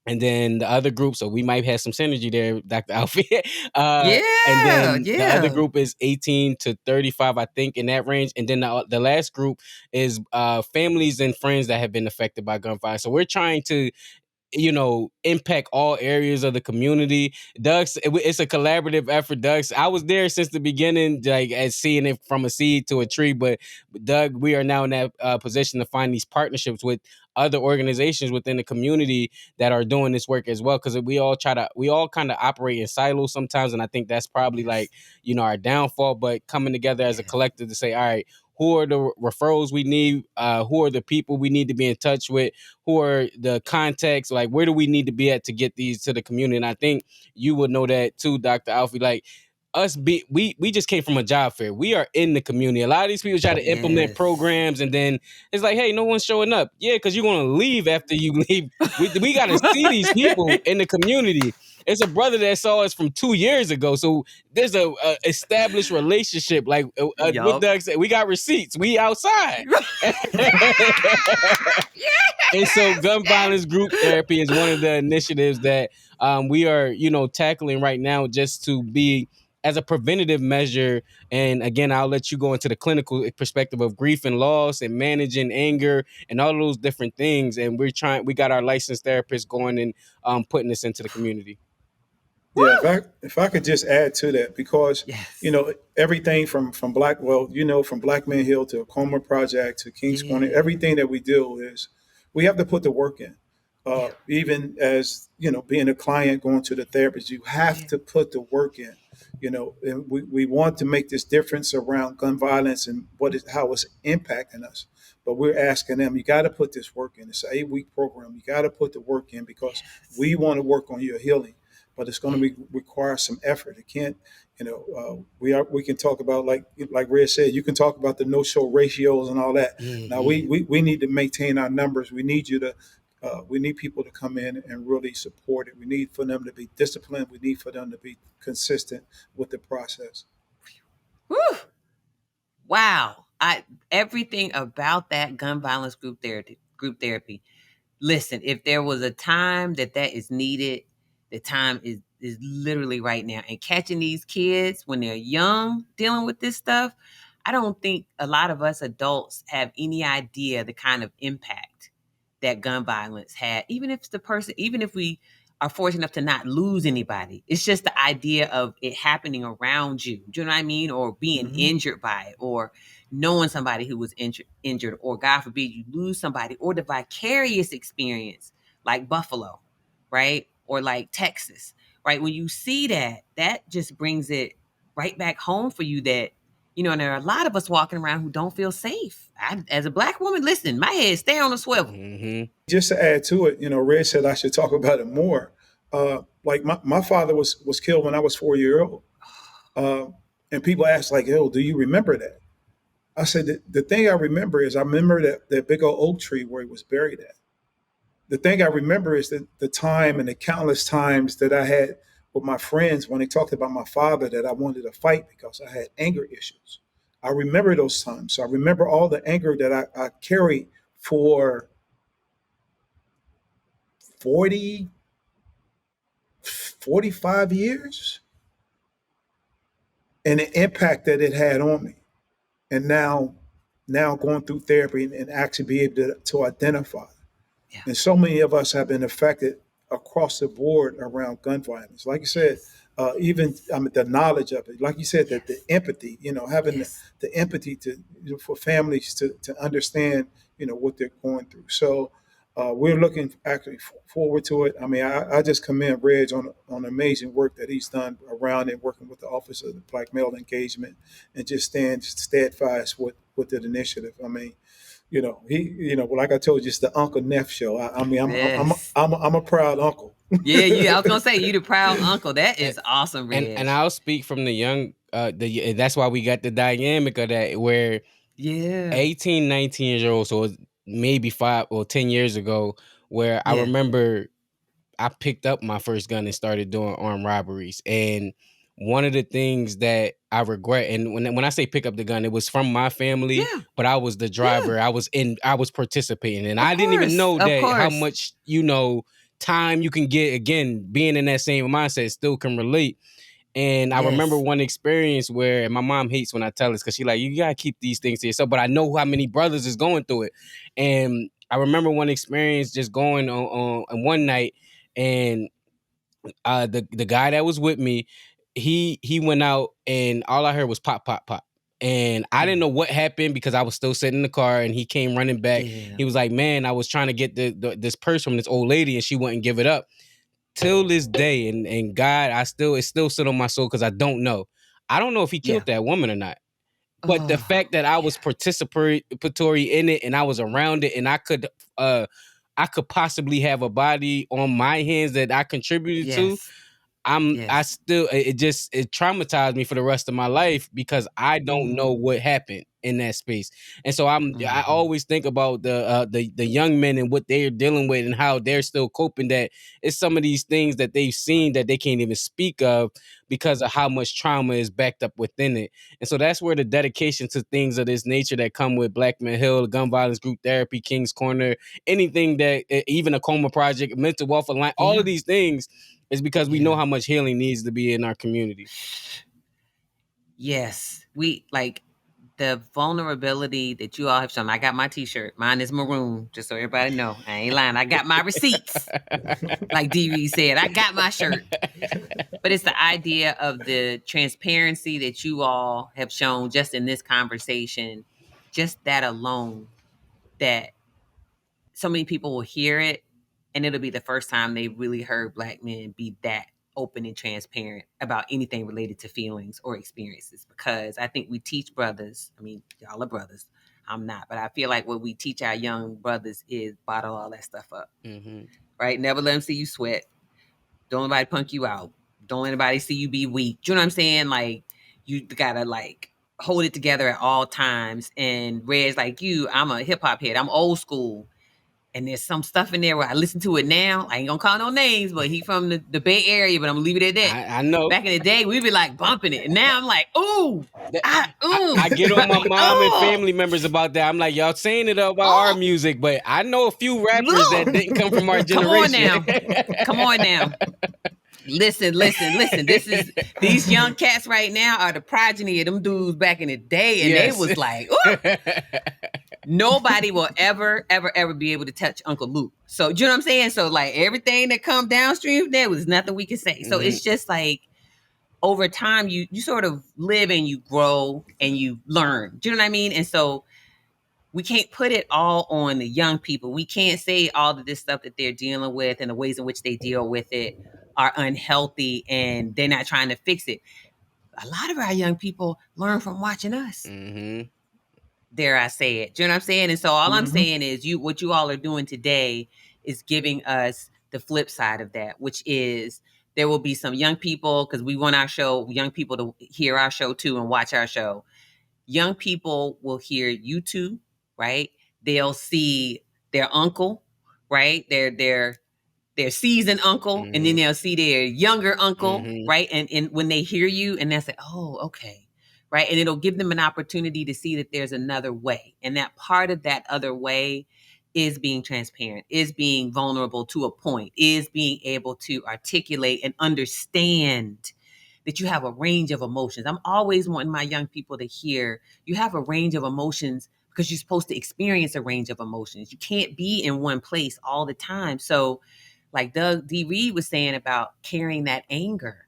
And then the other group, so we might have some synergy there, Dr. Alfiee. And Yeah. then the other Yeah. group is 18 to 35, I think, in that range. And then the last group is families and friends that have been affected by gun violence. So we're trying to impact all areas of the community. It's a collaborative effort. Doug's, I was there since the beginning, like as seeing it from a seed to a tree. But Doug, we are now in that position to find these partnerships with other organizations within the community that are doing this work as well. Because we all kind of operate in silos sometimes, and I think that's probably Yes. like our downfall. But coming together as a Yes. collective to say, all right, who are the referrals we need? Who are the people we need to be in touch with? Who are the contacts? Like, where do we need to be at to get these to the community? And I think you would know that too, Dr. Alfie. Like, we just came from a job fair. We are in the community. A lot of these people try to implement Yes. programs, and then it's like, hey, no one's showing up. Yeah, because you're gonna leave after you leave. We got to see these people in the community. It's a brother that saw us from 2 years ago, so there's a established relationship. Like what Yup. Doug said, we got receipts. We outside. And so Yes. gun Yes. violence group therapy is one of the initiatives that we are, tackling right now, just to be as a preventative measure. And again, I'll let you go into the clinical perspective of grief and loss and managing anger and all of those different things. And we got our licensed therapists going and putting this into the community. Yeah, Woo. if I could just add to that, because Yes. everything from from Black Man Hill to Coma Project to Kings Corner, Yeah. everything that we do is we have to put the work in. Yeah. Even as being a client going to the therapist, you have Yeah. to put the work in. And we want to make this difference around gun violence and how it's impacting us. But we're asking them, you got to put this work in. It's an 8-week program. You got to put the work in because Yes. we want to work on your healing, but it's going to Yeah. require some effort. It can't, we can talk about, like Red said, you can talk about the no show ratios and all that. Yeah. Now Yeah. we need to maintain our numbers. We need you to we need people to come in and really support it. We need for them to be disciplined. We need for them to be consistent with the process. Woo. Wow. I Everything about that gun violence group therapy. Listen, if there was a time that is needed, the time is literally right now. And catching these kids when they're young dealing with this stuff, I don't think a lot of us adults have any idea the kind of impact that gun violence had. Even if we are fortunate enough to not lose anybody, it's just the idea of it happening around you. Do you know what I mean? Or being Hmm. injured by it, or knowing somebody who was injured, or God forbid you lose somebody, or the vicarious experience like Buffalo, right? Or like Texas, right? When you see that, that just brings it right back home for you that, and there are a lot of us walking around who don't feel safe. As a Black woman, listen, my head stay on a swivel. Hmm. Just to add to it, Red said I should talk about it more. Like my father was killed when I was 4 years old, uh, and people ask like, "Oh, do you remember that?" I said the thing I remember is I remember that big old oak tree where he was buried at. The thing I remember is the time and the countless times that I had with my friends when they talked about my father that I wanted to fight because I had anger issues. I remember those times. So I remember all the anger that I carried for 40, 45 years and the impact that it had on me. And now going through therapy and actually be able to identify. Yeah. And so many of us have been affected across the board around gun violence. Like you said, even I mean the knowledge of it. Like you said, that the empathy, having Yes. the empathy to for families to understand, what they're going through. So we're looking actually forward to it. I mean, I just commend Reg on amazing work that he's done around and working with the Office of the Black Male Engagement and just stand steadfast with that initiative. I mean, like I told you, it's the Uncle Neff show. I mean, Yes. I'm a proud uncle. Yeah, I was gonna say you the proud uncle. That and, is awesome, and Reg. I'll speak from the young that's why we got the dynamic of that, where Yeah. 18, 19 years old, so it's maybe 5 or 10 years ago, where I Yeah. remember I picked up my first gun and started doing armed robberies. And one of the things that I regret, and when I say pick up the gun, it was from my family, Yeah. but I was the Yeah. driver. I was participating, and Of I didn't even course. know Of that how course. much time you can get. Again, being in that same mindset, still can relate. And I remember Yes. one experience where, and my mom hates when I tell this because she like, you gotta keep these things to yourself. But I know how many brothers is going through it. And I remember one experience just going on one night, and the guy that was with me, he went out, and all I heard was pop, pop, pop. And I didn't know what happened because I was still sitting in the car, and he came running back. Yeah. He was like, "Man, I was trying to get this purse from this old lady, and she wouldn't give it up." Till this day, and God, it still sit on my soul because I don't know. I don't know if he Yeah. killed that woman or not. But the Oh, fact that I yeah. was participatory in it, and I was around it, and I could possibly have a body on my hands that I contributed to. Yes. I Yes. still, it traumatized me for the rest of my life because I don't know Mm. what happened in that space. And so I Mhm. always think about the young men and what they're dealing with and how they're still coping, that it's some of these things that they've seen that they can't even speak of because of how much trauma is backed up within it. And so that's where the dedication to things of this nature that come with Black Men Hill, Gun Violence Group Therapy, King's Corner, anything that, even a Coma Project, Mental Wealth Alliance, all Yeah. of these things is because we know Yeah. how much healing needs to be in our community. Yes. We like the vulnerability that you all have shown. I got my t-shirt. Mine is maroon, just so everybody know. I ain't lying. I got my receipts. Like D Reed said, I got my shirt. But it's the idea of the transparency that you all have shown just in this conversation, just that alone, that so many people will hear it, and it'll be the first time they really heard Black men be that open and transparent about anything related to feelings or experiences. Because I think we teach brothers, I mean, y'all are brothers, I'm not, but I feel like what we teach our young brothers is bottle all that stuff up, Mm-hmm. right? Never let them see you sweat. Don't let anybody punk you out. Don't let anybody see you be weak. Do you know what I'm saying? Like, you gotta like hold it together at all times. And Red's like you, I'm a hip hop head. I'm old school. And there's some stuff in there where I listen to it now. I ain't gonna call no names, but he from the Bay Area, but I'm gonna leave it at that. I know. Back in the day, we'd be like bumping it. And now I'm like, ooh, That- ooh, I get on my right? mom and Oh, family members about that. I'm like, y'all saying it about our oh, music, but I know a few rappers that look. didn't come from our Come on generation. now. Come on now. Listen, listen, listen. These young cats right now are the progeny of them dudes back in the day, and they Yes. was like, ooh, nobody will ever, ever, ever be able to touch Uncle Luke. So, you know what I'm saying? So, like, everything that come downstream, there was nothing we could say. So, it's just like over time, you sort of live and you grow and you learn. Do you know what I mean? And so, we can't put it all on the young people. We can't say all of this stuff that they're dealing with and the ways in which they deal with it are unhealthy and they're not trying to fix it. A lot of our young people learn from watching us. Mm-hmm. Dare I say it? Do you know what I'm saying? And so all I'm Mm-hmm. saying is what you all are doing today is giving us the flip side of that, which is there will be some young people, because we want our show, young people to hear our show too and watch our show. Young people will hear you two, right? They'll see their uncle, right? Their seasoned uncle, and then Mm-hmm. they'll see their younger uncle, Mm-hmm. right? And when they hear you, and they'll say, "Oh, okay." Right. And it'll give them an opportunity to see that there's another way. And that part of that other way is being transparent, is being vulnerable to a point, is being able to articulate and understand that you have a range of emotions. I'm always wanting my young people to hear you have a range of emotions because you're supposed to experience a range of emotions. You can't be in one place all the time. So like Doug D. Reed was saying about carrying that anger,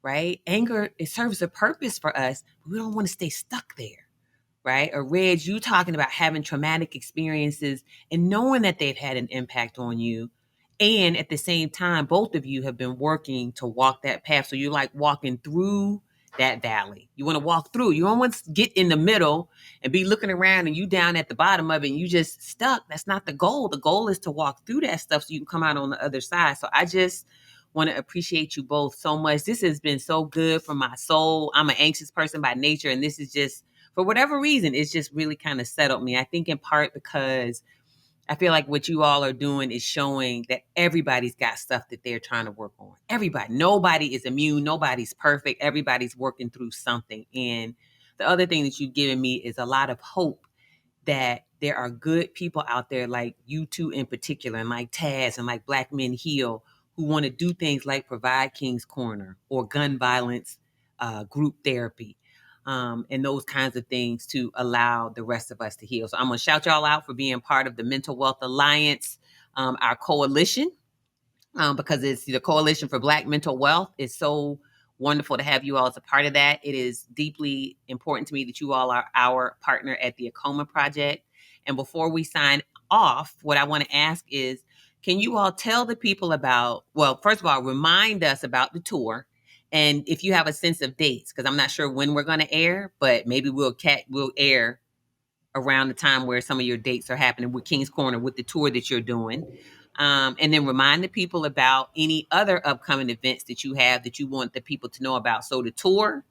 right? Anger, it serves a purpose for us, but we don't want to stay stuck there, right? Or Reg, you talking about having traumatic experiences and knowing that they've had an impact on you. And at the same time, both of you have been working to walk that path. So you're like walking through that valley. You want to walk through. You don't want to get in the middle and be looking around and you down at the bottom of it and you just stuck. That's not the goal. The goal is to walk through that stuff so you can come out on the other side. So I just want to appreciate you both so much. This has been so good for my soul. I'm an anxious person by nature, and this is just, for whatever reason, it's just really kind of settled me. I think in part because I feel like what you all are doing is showing that everybody's got stuff that they're trying to work on. Everybody, nobody is immune. Nobody's perfect. Everybody's working through something. And the other thing that you've given me is a lot of hope that there are good people out there like you two in particular, and like Taz and like Black Men Heal, who want to do things like provide King's Corner or gun violence group therapy, and those kinds of things to allow the rest of us to heal. So I'm going to shout y'all out for being part of the Mental Wealth Alliance, our coalition, because it's the Coalition for Black Mental Wealth. It's so wonderful to have you all as a part of that. It is deeply important to me that you all are our partner at the Acoma Project. And before we sign off, what I want to ask is, can you all tell the people about, well, first of all, remind us about the tour. And if you have a sense of dates, because I'm not sure when we're going to air, but maybe we'll air around the time where some of your dates are happening with King's Corner, with the tour that you're doing. And then remind the people about any other upcoming events that you have that you want the people to know about. So the tour,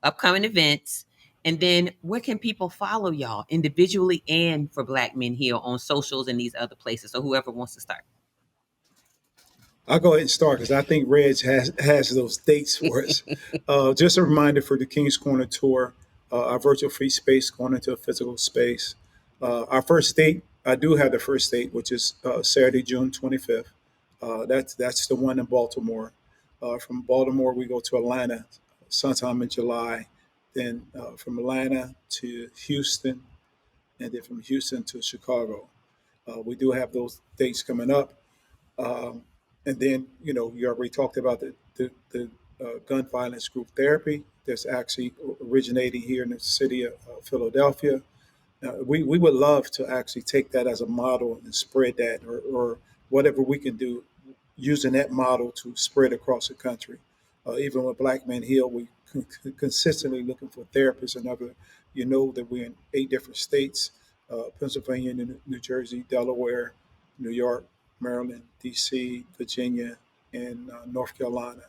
upcoming events, and then where can people follow y'all individually and for Black Men Heal on socials and these other places? So whoever wants to start. I'll go ahead and start because I think Reg has those dates for us. Just a reminder for the King's Corner tour, our virtual free space going into a physical space. Our first date, I do have the first date, which is Saturday, June 25th. That's the one in Baltimore. From Baltimore, we go to Atlanta sometime in July. Then from Atlanta to Houston, and then from Houston to Chicago. We do have those dates coming up. Um, and then, you already talked about the gun violence group therapy that's actually originating here in the city of Philadelphia. We would love to actually take that as a model and spread that, or whatever we can do using that model to spread across the country. Even with Black Men Heal, we consistently looking for therapists and other. You know that we're in 8 different states: Pennsylvania, New Jersey, Delaware, New York, Maryland, D.C., Virginia, and North Carolina.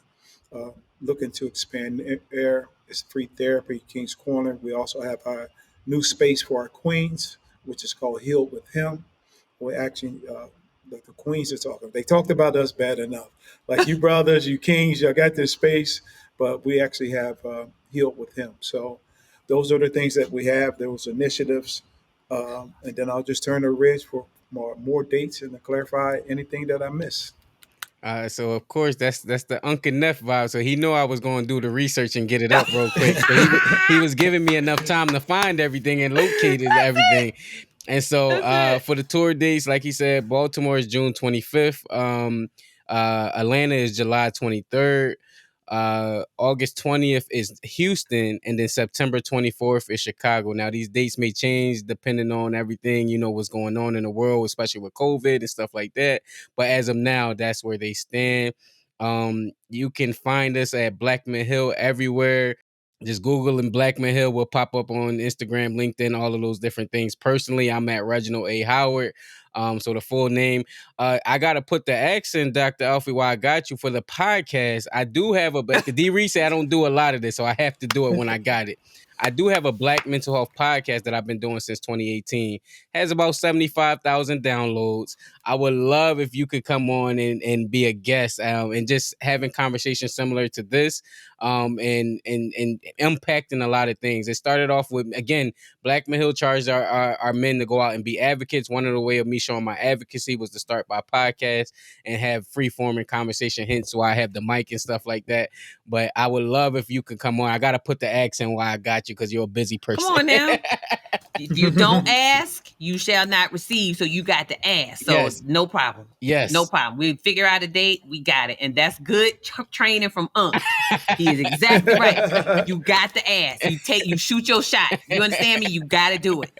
Uh, Looking to expand air. It's free therapy, King's Corner. We also have our new space for our queens, which is called Heal with Him. We actually, the queens are talking. They talked about us bad enough. Like you brothers, you kings, y'all got this space, but we actually have Healed with Him. So those are the things that we have, those initiatives. And then I'll just turn to Rich for more dates and to clarify anything that I missed. So of course that's the Uncle Neff vibe. So he knew I was going to do the research and get it up real quick. So he was giving me enough time to find everything and located everything. And so for the tour dates, like he said, Baltimore is June 25th. Atlanta is July 23rd. August 20th is Houston, and then September 24th is Chicago. Now these dates may change depending on everything, what's going on in the world, especially with COVID and stuff like that. But as of now, that's where they stand. You can find us at Black Men Hill everywhere. Just Google and Black Man Hill will pop up on Instagram, LinkedIn, all of those different things. Personally, I'm at Reginald A. Howard. So the full name. I gotta put the accent, Dr. Alfiee, while I got you for the podcast. I do have but D Reese said I don't do a lot of this, so I have to do it when I got it. I do have a Black mental health podcast that I've been doing since 2018. Has about 75,000 downloads. I would love if you could come on and be a guest and just having conversations similar to this. and impacting a lot of things. It started off with, again, Black Men Hill charged our men to go out and be advocates. One of the way of me showing my advocacy was to start my podcast and have free forming conversation, hence why I have the mic and stuff like that. But I would love if you could come on. I got to put the accent why I got you, because you're a busy person. Come on now. If you don't ask, you shall not receive. So you got to ask. So Yes. no problem. Yes. No problem. We figure out a date. We got it. And that's good training from Unc. He is exactly right. You got to ask. You shoot your shot. You understand me? You got to do it.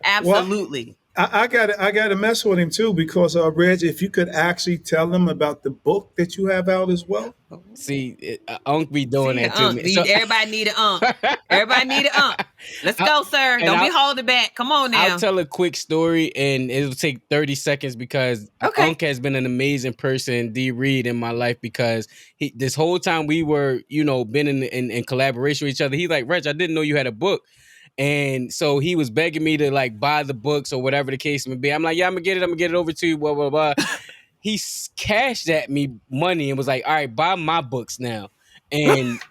Absolutely. Well, I got to mess with him too, because Reg, if you could actually tell him about the book that you have out as well. See, Unc be doing that to me. So, everybody need an Unc. Everybody need an Unc. Let's go, sir. Don't be holding back. Come on now. I'll tell a quick story, and it'll take 30 seconds because Unc has been an amazing person, D. Reed, in my life, because this whole time we were, been in collaboration with each other. He's like, Reg, I didn't know you had a book. And so he was begging me to like buy the books or whatever the case may be. I'm like, yeah, I'm gonna get it over to you, blah, blah, blah. He cashed at me money and was like, all right, buy my books now. And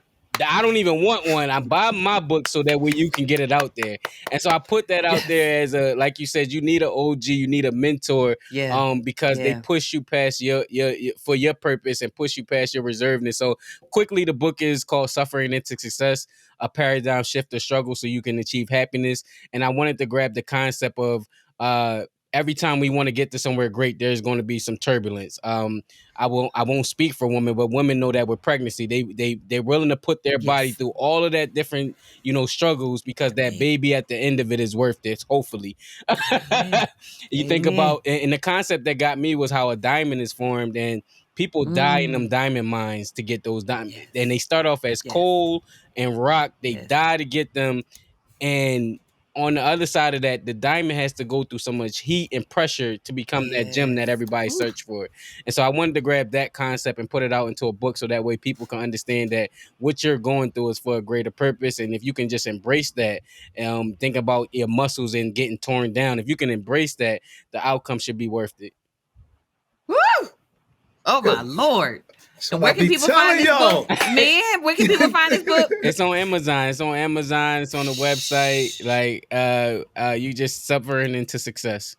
I don't even want one. I buy my book so that way you can get it out there. And so I put that out there as like you said, you need an OG, you need a mentor, because they push you past your for your purpose and push you past your reservedness. So quickly, the book is called Suffering into Success, a paradigm shift of struggle so you can achieve happiness. And I wanted to grab the concept of every time we want to get to somewhere great, there's going to be some turbulence. I won't speak for women, but women know that with pregnancy, they're willing to put their body through all of that different, struggles, because that baby at the end of it is worth it, hopefully. You think about, and the concept that got me was how a diamond is formed, and people die in them diamond mines to get those diamonds. And they start off as coal and rock. They die to get them. And on the other side of that, the diamond has to go through so much heat and pressure to become that gem that everybody search for. And so I wanted to grab that concept and put it out into a book so that way people can understand that what you're going through is for a greater purpose. And if you can just embrace that, think about your muscles and getting torn down. If you can embrace that, the outcome should be worth it. Woo! Oh, my Lord. So where can people find this book? Man, where can people find this book? It's on Amazon. It's on the website. Like, you just Suffering into Success.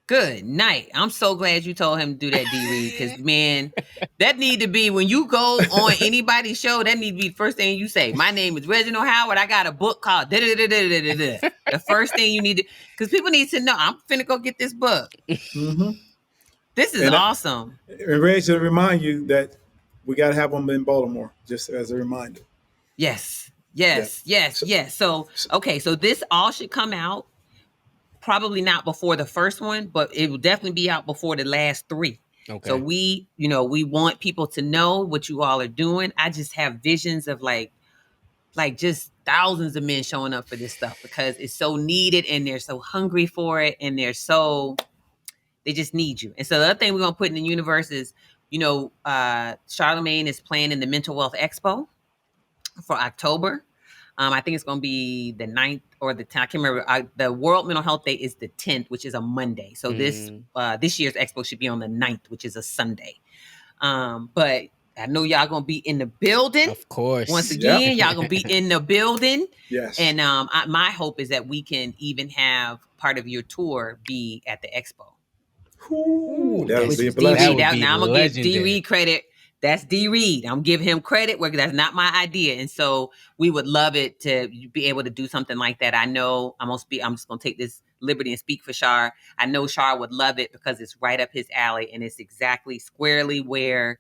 Good night. I'm so glad you told him to do that, D. Reed, because, man, that need to be, when you go on anybody's show, that need to be the first thing you say. My name is Reginald Howard. I got a book called da-da-da-da-da-da-da. The first thing you need to, because people need to know, I'm finna go get this book. Mm-hmm. This is awesome. And Reg, to remind you that we got to have them in Baltimore, just as a reminder. Yes. So, okay, so this all should come out probably not before the first one, but it will definitely be out before the last three. Okay. So we want people to know what you all are doing. I just have visions of like just thousands of men showing up for this stuff because it's so needed and they're so hungry for it and they just need you. And so the other thing we're going to put in the universe is, Charlemagne is planning the Mental Wealth Expo for October. I think it's going to be the 9th or the 10th. I can't remember. The World Mental Health Day is the 10th, which is a Monday. So this year's expo should be on the 9th, which is a Sunday. But I know y'all going to be in the building. Of course. Once again, y'all going to be in the building. Yes. And my hope is that we can even have part of your tour be at the expo. Ooh, that would be a blessing. Now I'm going to give D. Reed credit. That's D. Reed. I'm giving him credit where that's not my idea. And so we would love it to be able to do something like that. I know I'm just going to take this liberty and speak for Shar. I know Shar would love it because it's right up his alley and it's exactly squarely where,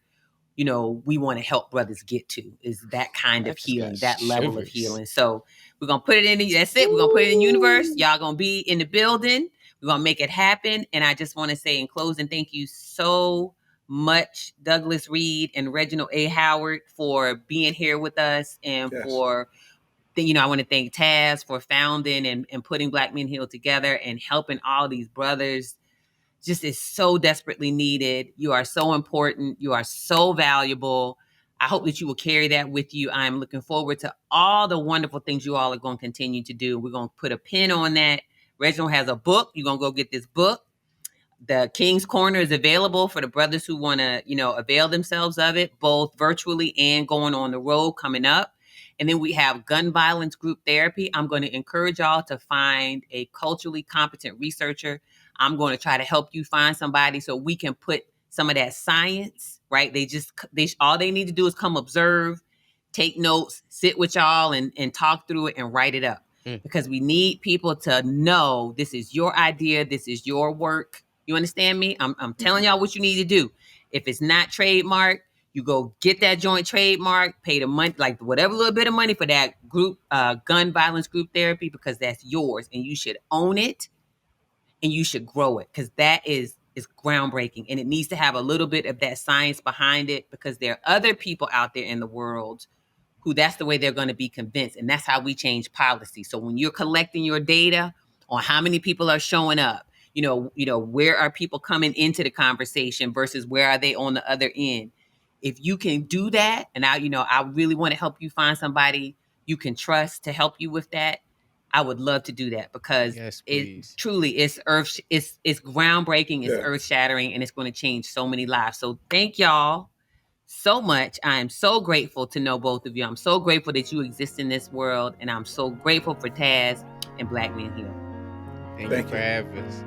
we want to help brothers get to, is that kind of healing, that level of healing. So we're going to put it in, that's it. We're going to put it in the universe. Y'all going to be in the building. We're going to make it happen. And I just want to say in closing, thank you so much, Douglas Reed and Reginald A. Howard, for being here with us and for, I want to thank Taz for founding and putting Black Men Heal together and helping all these brothers. Just is so desperately needed. You are so important. You are so valuable. I hope that you will carry that with you. I'm looking forward to all the wonderful things you all are going to continue to do. We're going to put a pin on that. Reginald has a book. You're going to go get this book. The King's Corner is available for the brothers who want to, avail themselves of it, both virtually and going on the road coming up. And then we have gun violence group therapy. I'm going to encourage y'all to find a culturally competent researcher. I'm going to try to help you find somebody so we can put some of that science, right? They all they need to do is come observe, take notes, sit with y'all and talk through it and write it up. Because we need people to know this is your idea, this is your work. You understand me? I'm telling y'all what you need to do. If it's not trademarked, you go get that joint trademark, pay the money, like whatever little bit of money for that group, gun violence group therapy, because that's yours and you should own it and you should grow it, because that is groundbreaking, and it needs to have a little bit of that science behind it, because there are other people out there in the world who that's the way they're going to be convinced. And that's how we change policy. So when you're collecting your data on how many people are showing up, where are people coming into the conversation versus where are they on the other end? If you can do that, and I really want to help you find somebody you can trust to help you with that, I would love to do that, because Yes, it please. truly is it's groundbreaking, it's Yeah. earth shattering, and it's going to change so many lives. So thank y'all so much. I am so grateful to know both of you. I'm so grateful that you exist in this world, and I'm so grateful for Taz and Black Men Heal. Thank you Thank for you. having us.